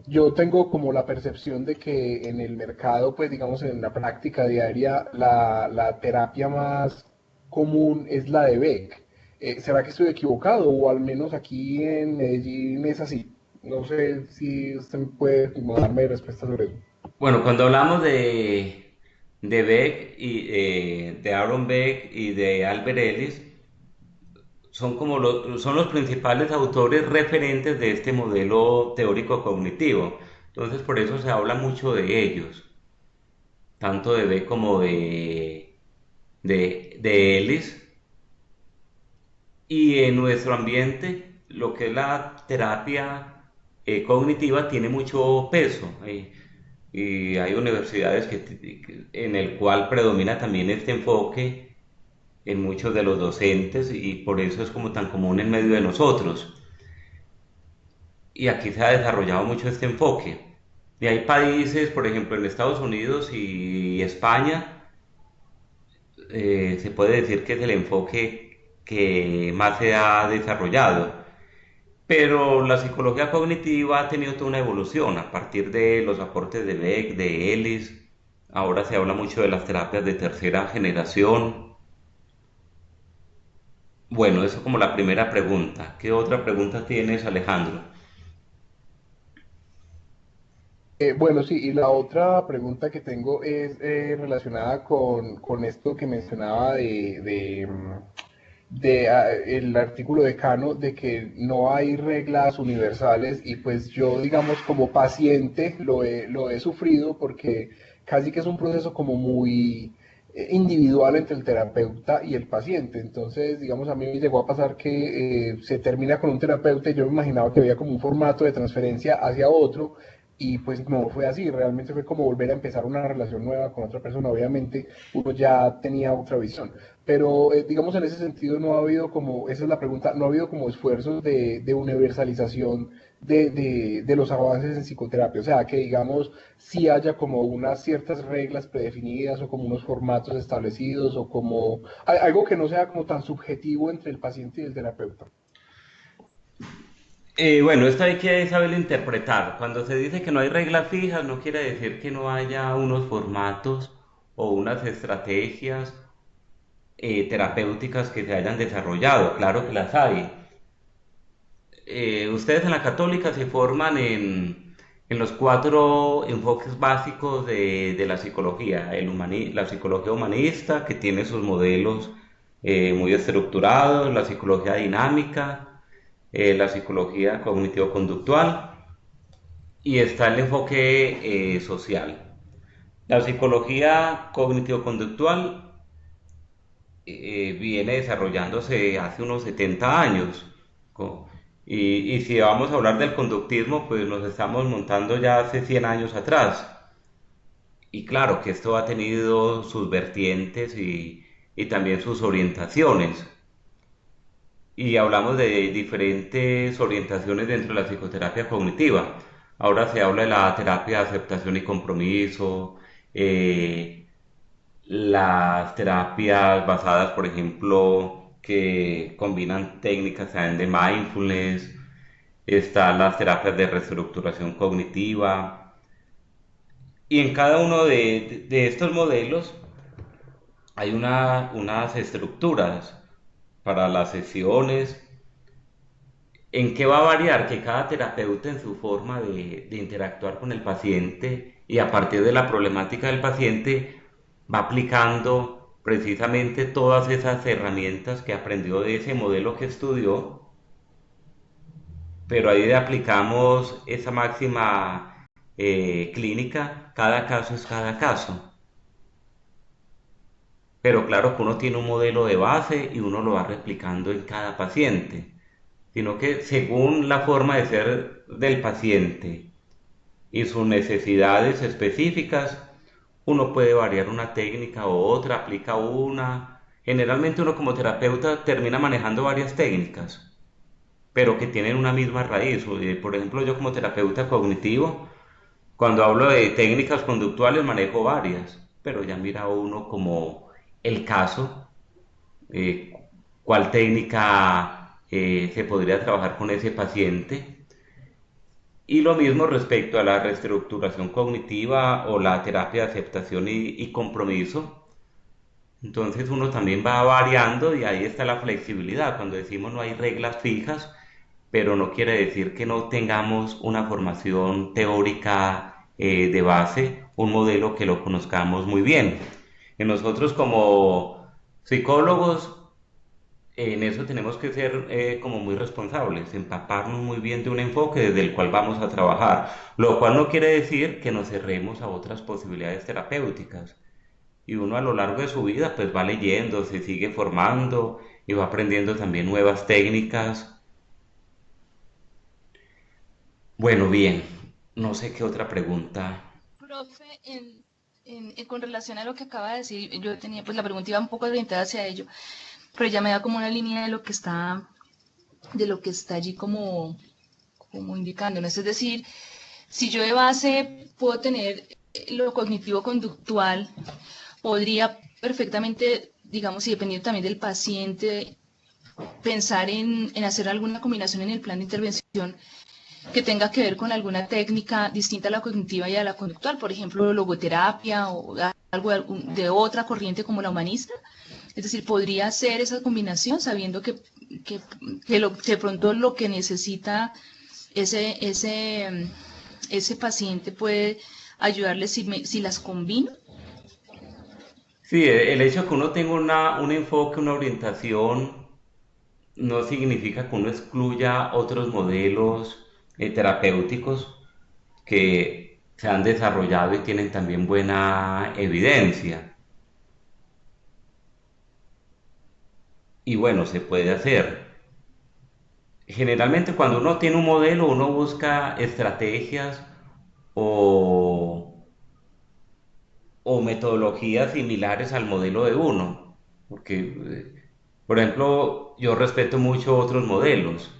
Yo tengo como la percepción de que en el mercado, pues digamos en la práctica diaria, la terapia más común es la de Beck. ¿Será que estoy equivocado? O al menos aquí en Medellín es así. No sé si usted puede como darme respuesta sobre eso. Bueno, cuando hablamos de Beck y de Aaron Beck y de Albert Ellis, son los principales autores referentes de este modelo teórico cognitivo. Entonces, por eso se habla mucho de ellos, tanto de Beck como de Ellis. Y en nuestro ambiente, lo que es la terapia cognitiva tiene mucho peso. Y hay universidades en el cual predomina también este enfoque en muchos de los docentes y por eso es como tan común en medio de nosotros. Y aquí se ha desarrollado mucho este enfoque. Y hay países, por ejemplo, en Estados Unidos y España, se puede decir que es el enfoque que más se ha desarrollado. Pero la psicología cognitiva ha tenido toda una evolución a partir de los aportes de Beck, de Ellis. Ahora se habla mucho de las terapias de tercera generación. Bueno, eso como la primera pregunta. ¿Qué otra pregunta tienes, Alejandro? Bueno, sí, y la otra pregunta que tengo es relacionada con esto que mencionaba el artículo de Cano de que no hay reglas universales y pues yo, digamos, como paciente lo he sufrido porque casi que es un proceso como muy individual entre el terapeuta y el paciente. Entonces, digamos, a mí me llegó a pasar que se termina con un terapeuta y yo me imaginaba que había como un formato de transferencia hacia otro y pues no fue así, realmente fue como volver a empezar una relación nueva con otra persona, obviamente uno ya tenía otra visión, pero digamos en ese sentido no ha habido como, esa es la pregunta, no ha habido como esfuerzos de universalización de los avances en psicoterapia, o sea, que digamos si haya como unas ciertas reglas predefinidas o como unos formatos establecidos o como algo que no sea como tan subjetivo entre el paciente y el terapeuta. Bueno, esto hay que saberlo interpretar. Cuando se dice que no hay reglas fijas, no quiere decir que no haya unos formatos o unas estrategias terapéuticas que se hayan desarrollado. Claro que las hay. Ustedes en la Católica se forman en los cuatro enfoques básicos de la psicología. La psicología humanista, que tiene sus modelos muy estructurados, la psicología dinámica, la psicología cognitivo-conductual y está el enfoque social. La psicología cognitivo-conductual viene desarrollándose hace unos 70 años. Y si vamos a hablar del conductismo, pues nos estamos montando ya hace 100 años atrás. Y claro que esto ha tenido sus vertientes y también sus orientaciones. Y hablamos de diferentes orientaciones dentro de la psicoterapia cognitiva. Ahora se habla de la terapia de aceptación y compromiso, eh, las terapias basadas, por ejemplo, que combinan técnicas también de mindfulness, están las terapias de reestructuración cognitiva, y en cada uno de estos modelos hay unas estructuras para las sesiones. ¿En qué va a variar? Que cada terapeuta en su forma de interactuar con el paciente y a partir de la problemática del paciente va aplicando precisamente todas esas herramientas que aprendió de ese modelo que estudió, pero ahí aplicamos esa máxima clínica, cada caso es cada caso. Pero claro que uno tiene un modelo de base y uno lo va replicando en cada paciente, sino que según la forma de ser del paciente y sus necesidades específicas, uno puede variar una técnica o otra, aplica una. Generalmente uno como terapeuta termina manejando varias técnicas, pero que tienen una misma raíz. Por ejemplo, yo como terapeuta cognitivo, cuando hablo de técnicas conductuales manejo varias, pero ya mira uno como el caso, eh, cuál técnica se podría trabajar con ese paciente. Y lo mismo respecto a la reestructuración cognitiva o la terapia de aceptación y compromiso. Entonces uno también va variando y ahí está la flexibilidad. Cuando decimos no hay reglas fijas, pero no quiere decir que no tengamos una formación teórica de base, un modelo que lo conozcamos muy bien. Y nosotros como psicólogos, en eso tenemos que ser como muy responsables, empaparnos muy bien de un enfoque desde el cual vamos a trabajar, lo cual no quiere decir que nos cerremos a otras posibilidades terapéuticas. Y uno a lo largo de su vida pues va leyendo, se sigue formando y va aprendiendo también nuevas técnicas. Bueno, bien, no sé qué otra pregunta. Profe, con relación a lo que acaba de decir, yo tenía, pues la pregunta iba un poco orientada hacia ello, pero ya me da como una línea de lo que está allí como indicándonos. Es decir, si yo de base puedo tener lo cognitivo-conductual, podría perfectamente, digamos, y dependiendo también del paciente, pensar en hacer alguna combinación en el plan de intervención que tenga que ver con alguna técnica distinta a la cognitiva y a la conductual, por ejemplo, logoterapia o algo de otra corriente como la humanista. Es decir, podría hacer esa combinación sabiendo que, que de pronto lo que necesita ese, ese, ese paciente puede ayudarle si las combino. Sí, el hecho de que uno tenga un enfoque, una orientación, no significa que uno excluya otros modelos terapéuticos que se han desarrollado y tienen también buena evidencia. Y bueno, se puede hacer. Generalmente cuando uno tiene un modelo, uno busca estrategias o, o metodologías similares al modelo de uno. Porque, por ejemplo, yo respeto mucho otros modelos,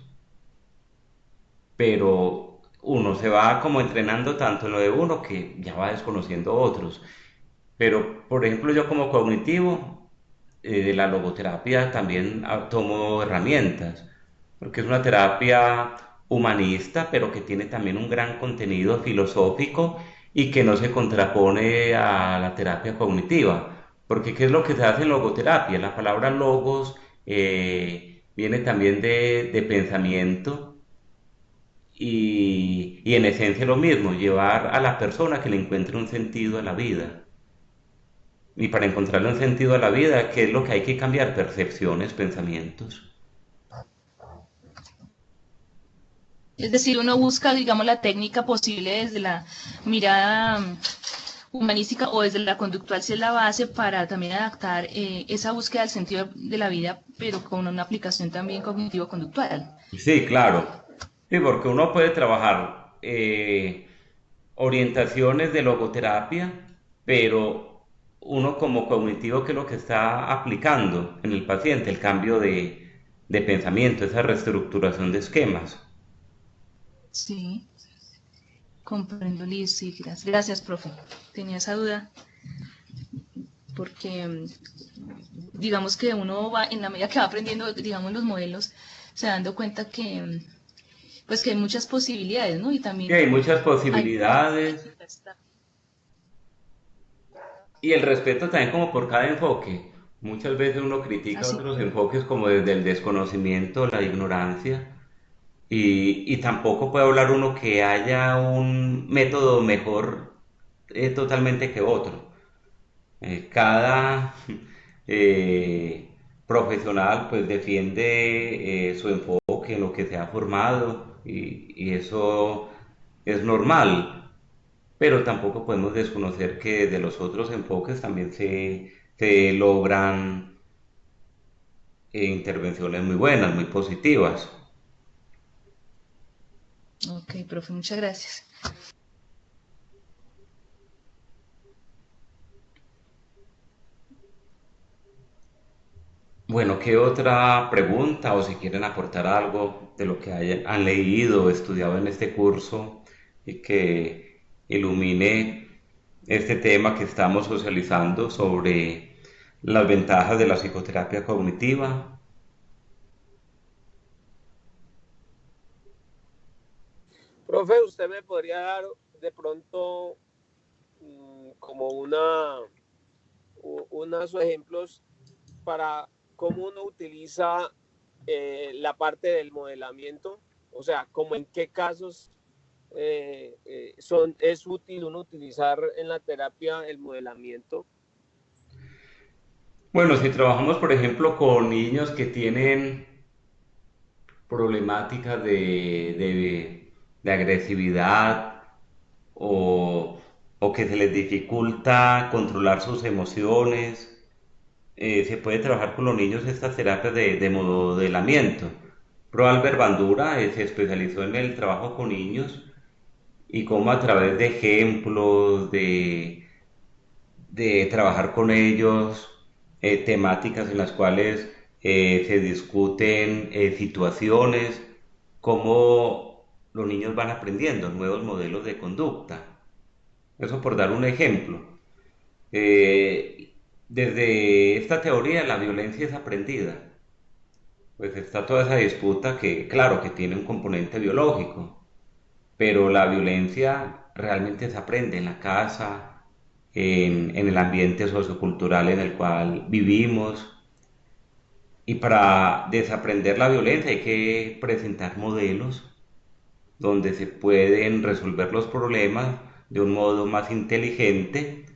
pero uno se va como entrenando tanto en lo de uno que ya va desconociendo otros. Pero, por ejemplo, yo como cognitivo, de la logoterapia también tomo herramientas, porque es una terapia humanista, pero que tiene también un gran contenido filosófico y que no se contrapone a la terapia cognitiva. Porque ¿qué es lo que se hace en logoterapia? La palabra logos viene también de pensamiento y en esencia lo mismo, llevar a la persona que le encuentre un sentido a la vida. Y para encontrarle un sentido a la vida, ¿qué es lo que hay que cambiar? Percepciones, pensamientos. Es decir, uno busca, digamos, la técnica posible desde la mirada humanística o desde la conductual, si es la base, para también adaptar esa búsqueda del sentido de la vida, pero con una aplicación también cognitivo-conductual. Sí, claro. Sí, porque uno puede trabajar orientaciones de logoterapia, pero uno como cognitivo, ¿qué es lo que está aplicando en el paciente? El cambio de pensamiento, esa reestructuración de esquemas. Sí, comprendo, Liz, sí, gracias. Gracias, profe. Tenía esa duda porque digamos que uno va, en la medida que va aprendiendo, digamos, los modelos, se va dando cuenta que, pues que hay muchas posibilidades, ¿no? Y Sí, también hay muchas hay posibilidades técnicas. y el respeto también como por cada enfoque. Muchas veces uno critica Así, otros enfoques como desde el desconocimiento, la ignorancia, y tampoco puede hablar uno que haya un método mejor totalmente que otro. Cada profesional pues defiende su enfoque en lo que se ha formado y eso es normal, pero tampoco podemos desconocer que de los otros enfoques también se logran intervenciones muy buenas, muy positivas. ok, profe, muchas gracias. Bueno, ¿qué otra pregunta o si quieren aportar algo de lo que han leído o estudiado en este curso y que ilumine este tema que estamos socializando sobre las ventajas de la psicoterapia cognitiva? Profe, ¿usted me podría dar de pronto como unos ejemplos para cómo uno utiliza la parte del modelamiento, o sea, como en qué casos es útil uno utilizar en la terapia el modelamiento. Bueno, si trabajamos, por ejemplo, con niños que tienen problemáticas de agresividad o, o que se les dificulta controlar sus emociones, se puede trabajar con los niños estas terapias de modelamiento. Pro Albert Bandura se especializó en el trabajo con niños y cómo a través de ejemplos, de trabajar con ellos, temáticas en las cuales se discuten situaciones, cómo los niños van aprendiendo nuevos modelos de conducta. Eso por dar un ejemplo. Desde esta teoría la violencia es aprendida. Pues está toda esa disputa que, claro, que tiene un componente biológico, pero la violencia realmente se aprende en la casa, en el ambiente sociocultural en el cual vivimos. Y para desaprender la violencia hay que presentar modelos donde se pueden resolver los problemas de un modo más inteligente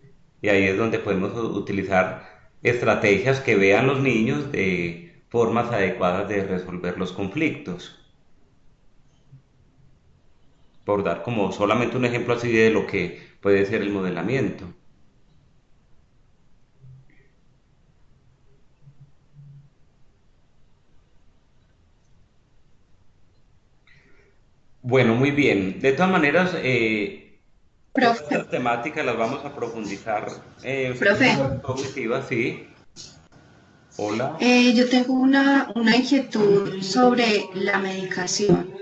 y ahí es donde podemos utilizar estrategias que vean los niños de formas adecuadas de resolver los conflictos. Por dar como solamente un ejemplo así de lo que puede ser el modelamiento. Bueno, muy bien. De todas maneras, todas Profe, estas temáticas las vamos a profundizar en profe, sesiones cognitivas, sí. Hola. yo tengo una inquietud sobre la medicación.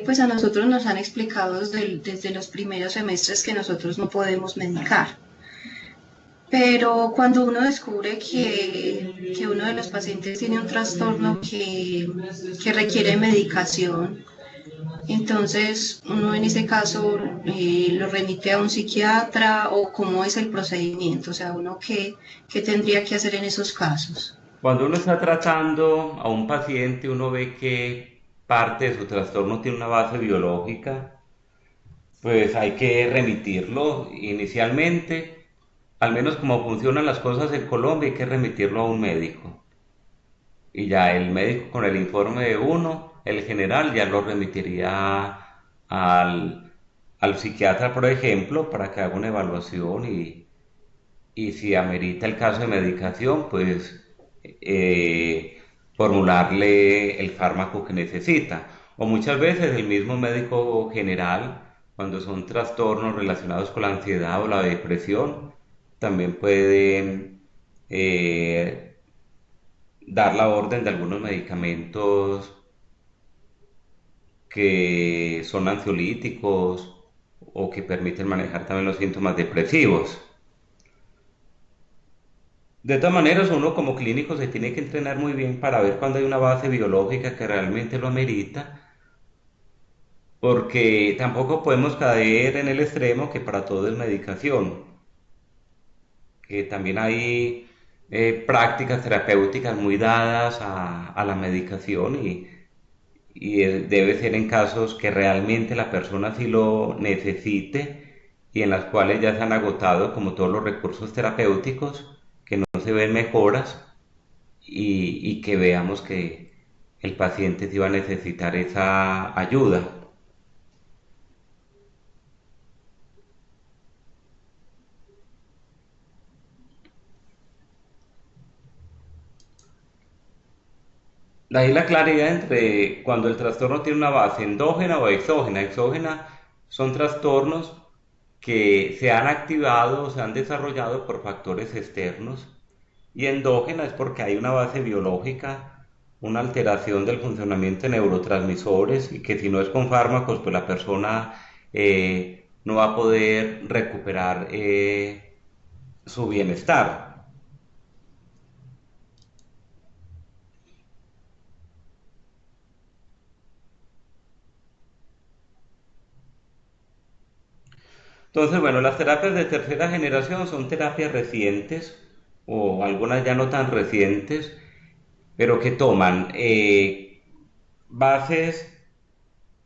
Pues a nosotros nos han explicado desde los primeros semestres que nosotros no podemos medicar. Pero cuando uno descubre que uno de los pacientes tiene un trastorno que requiere medicación, entonces uno en ese caso lo remite a un psiquiatra o cómo es el procedimiento, o sea, uno qué tendría que hacer en esos casos. Cuando uno está tratando a un paciente, uno ve que parte de su trastorno tiene una base biológica, pues hay que remitirlo inicialmente, al menos como funcionan las cosas en Colombia, hay que remitirlo a un médico. Y ya el médico con el informe de uno, el general, ya lo remitiría al, al psiquiatra, por ejemplo, para que haga una evaluación y si amerita el caso de medicación, pues formularle el fármaco que necesita. O muchas veces el mismo médico general, cuando son trastornos relacionados con la ansiedad o la depresión, también pueden dar la orden de algunos medicamentos que son ansiolíticos o que permiten manejar también los síntomas depresivos. De todas maneras, uno como clínico se tiene que entrenar muy bien para ver cuando hay una base biológica que realmente lo amerita, porque tampoco podemos caer en el extremo que para todo es medicación, que también hay prácticas terapéuticas muy dadas a la medicación y debe ser en casos que realmente la persona sí lo necesite y en las cuales ya se han agotado como todos los recursos terapéuticos, que no se ven mejoras y que veamos que el paciente sí va a necesitar esa ayuda. Ahí la claridad entre cuando el trastorno tiene una base endógena o exógena. Exógena son trastornos que se han activado o se han desarrollado por factores externos y endógena es porque hay una base biológica, una alteración del funcionamiento de neurotransmisores y que si no es con fármacos, pues la persona no va a poder recuperar su bienestar. Entonces, bueno, las terapias de tercera generación son terapias recientes o algunas ya no tan recientes, pero que toman bases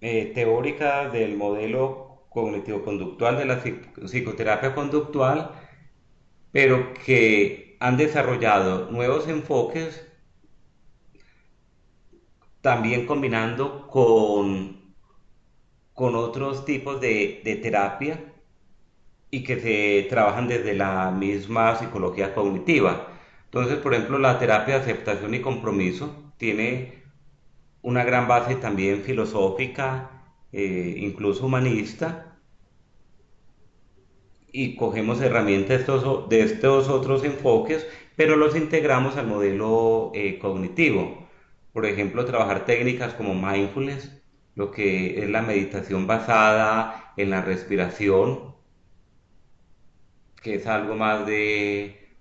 teóricas del modelo cognitivo-conductual de la psicoterapia conductual, pero que han desarrollado nuevos enfoques, también combinando con otros tipos de terapia y que se trabajan desde la misma psicología cognitiva. Entonces, por ejemplo, la terapia de aceptación y compromiso tiene una gran base también filosófica, incluso humanista, y cogemos herramientas de estos otros enfoques, pero los integramos al modelo cognitivo. Por ejemplo, trabajar técnicas como mindfulness, lo que es la meditación basada en la respiración, que es algo más de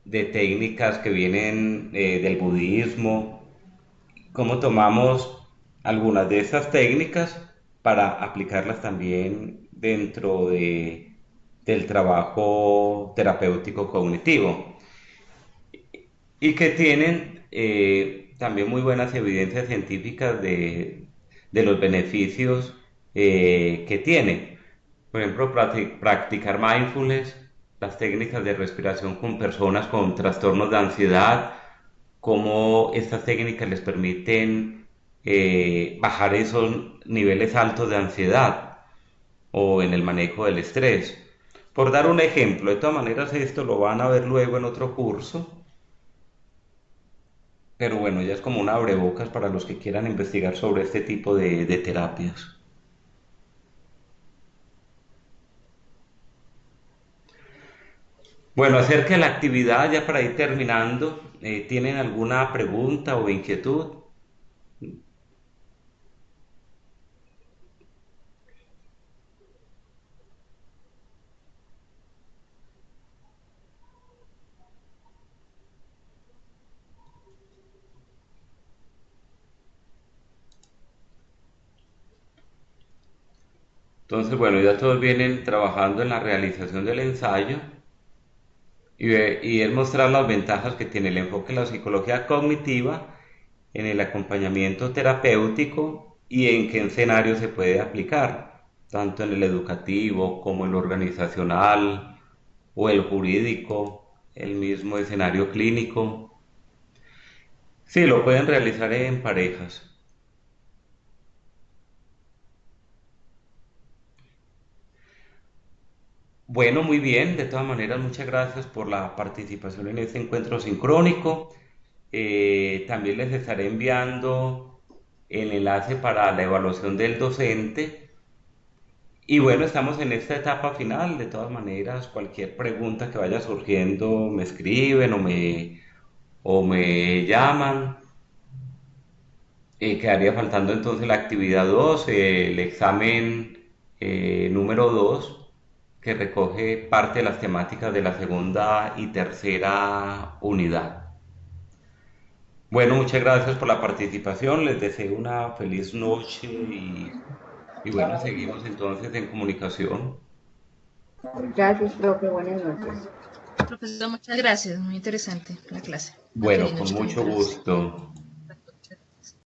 técnicas que vienen del budismo, cómo tomamos algunas de esas técnicas para aplicarlas también dentro del trabajo terapéutico cognitivo y que tienen también muy buenas evidencias científicas de los beneficios que tiene. Por ejemplo, practicar mindfulness, las técnicas de respiración con personas con trastornos de ansiedad, cómo estas técnicas les permiten bajar esos niveles altos de ansiedad o en el manejo del estrés. Por dar un ejemplo, de todas maneras esto lo van a ver luego en otro curso, pero bueno, ya es como un abrebocas para los que quieran investigar sobre este tipo de terapias. Bueno, acerca de la actividad, ya para ir terminando, ¿tienen alguna pregunta o inquietud? Entonces, bueno, ya todos vienen trabajando en la realización del ensayo y es mostrar las ventajas que tiene el enfoque de la psicología cognitiva en el acompañamiento terapéutico y en qué escenario se puede aplicar, tanto en el educativo como el organizacional o el jurídico, el mismo escenario clínico. Sí, lo pueden realizar en parejas. Bueno, muy bien. De todas maneras, muchas gracias por la participación en este encuentro sincrónico. También les estaré enviando el enlace para la evaluación del docente. Y bueno, estamos en esta etapa final. De todas maneras, cualquier pregunta que vaya surgiendo, me escriben o me llaman. Quedaría faltando entonces la actividad 2, el examen número 2, que recoge parte de las temáticas de la segunda y tercera unidad. Bueno, muchas gracias por la participación, les deseo una feliz noche y bueno, seguimos entonces en comunicación. Gracias, profe. Buenas noches. Profesor, muchas gracias. Muy interesante la clase. Una Bueno, feliz con noche también mucho para usted. gusto.